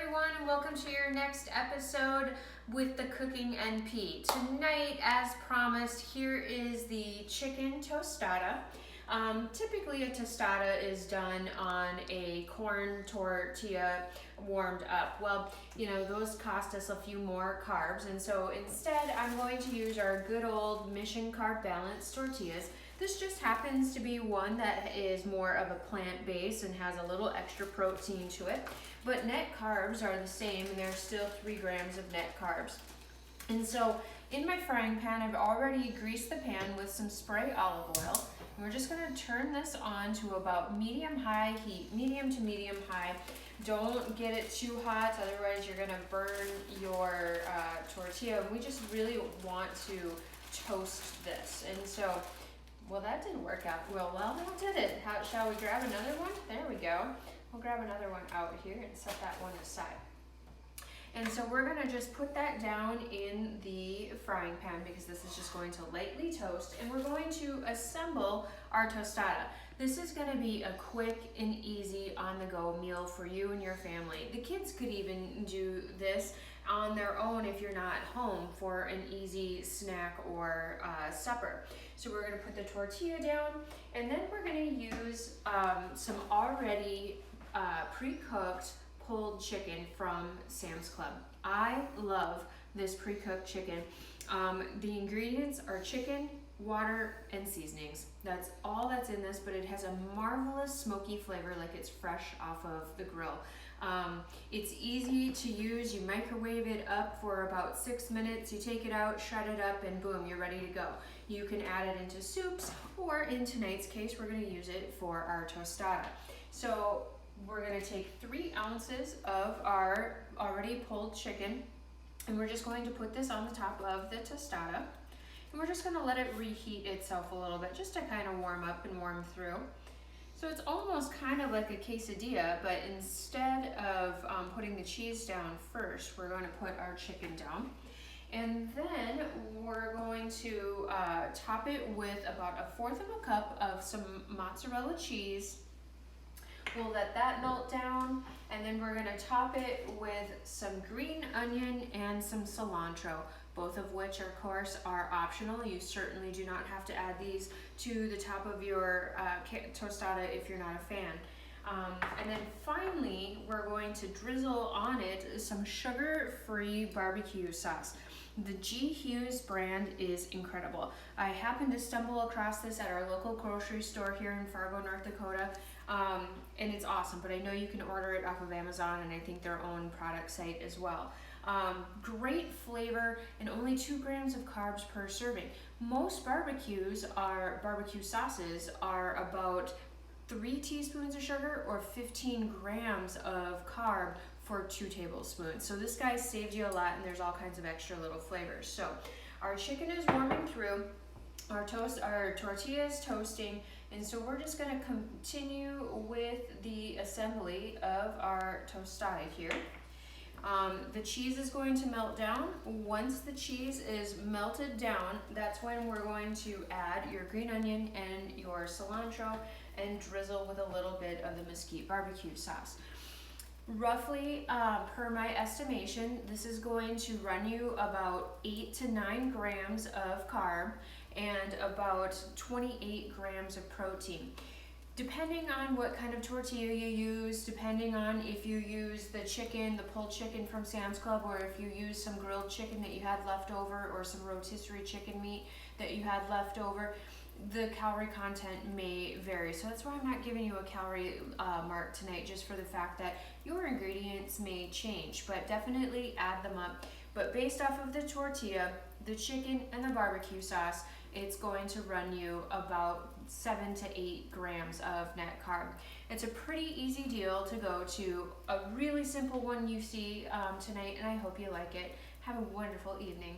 everyone, and welcome to your next episode with the Cooking NP. Tonight, as promised, here is the chicken tostada. Typically a tostada is done on a corn tortilla warmed up. Well, you know, those cost us a few more carbs, and so instead I'm going to use our good old Mission Carb Balance tortillas. This just happens to be one that is more of a plant base and has a little extra protein to it, but net carbs are the same, and there's still 3 grams of net carbs. And so in my frying pan, I've already greased the pan with some spray olive oil. And we're just gonna turn this on to about medium-high heat, medium to medium-high. Don't get it too hot, otherwise you're gonna burn your tortilla. We just really want to toast this. And so, well, that didn't work out well, now did it? Shall we grab another one? There we go. We'll grab another one out here and set that one aside. And so we're gonna just put that down in the frying pan because this is just going to lightly toast, and we're going to assemble our tostada. This is gonna be a quick and easy on-the-go meal for you and your family. The kids could even do this on their own if you're not home for an easy snack or supper. So we're gonna put the tortilla down, and then we're gonna use some already pre-cooked pulled chicken from Sam's Club. I love this pre-cooked chicken. The ingredients are chicken, water, and seasonings. That's all that's in this, but it has a marvelous smoky flavor, like it's fresh off of the grill. It's easy to use. You microwave it up for about 6 minutes, you take it out, shred it up, and boom, you're ready to go. You can add it into soups, or in tonight's case, we're gonna use it for our tostada. So we're gonna take 3 ounces of our already pulled chicken, and we're just going to put this on the top of the tostada. And we're just gonna let it reheat itself a little bit, just to kind of warm up and warm through. So it's almost kind of like a quesadilla, but instead of putting the cheese down first, we're going to put our chicken down. And then we're going to top it with about 1/4 cup of some mozzarella cheese. We'll let that melt down, and then we're gonna top it with some green onion and some cilantro, both of which, of course, are optional. You certainly do not have to add these to the top of your tostada if you're not a fan. And then finally, we're going to drizzle on it some sugar-free barbecue sauce. The Hughes brand is incredible. I happened to stumble across this at our local grocery store here in Fargo, North Dakota, and it's awesome, but I know you can order it off of Amazon and I think their own product site as well. Great flavor and only 2 grams of carbs per serving. Most barbecue sauces are about 3 teaspoons of sugar or 15 grams of carb for 2 tablespoons. So this guy saved you a lot, and there's all kinds of extra little flavors. So our chicken is warming through, our tortilla is toasting, and so we're just gonna continue with the assembly of our tostada here. The cheese is going to melt down. Once the cheese is melted down, that's when we're going to add your green onion and your cilantro and drizzle with a little bit of the mesquite barbecue sauce. Roughly, per my estimation, this is going to run you about 8 to 9 grams of carb and about 28 grams of protein. Depending on what kind of tortilla you use, depending on if you use the chicken, the pulled chicken from Sam's Club, or if you use some grilled chicken that you had left over, or some rotisserie chicken meat that you had left over, the calorie content may vary. So that's why I'm not giving you a calorie mark tonight, just for the fact that your ingredients may change, but definitely add them up. But based off of the tortilla, the chicken, and the barbecue sauce, it's going to run you about 7 to 8 grams of net carb. It's a pretty easy deal to go to, a really simple one you see tonight, and I hope you like it. Have a wonderful evening.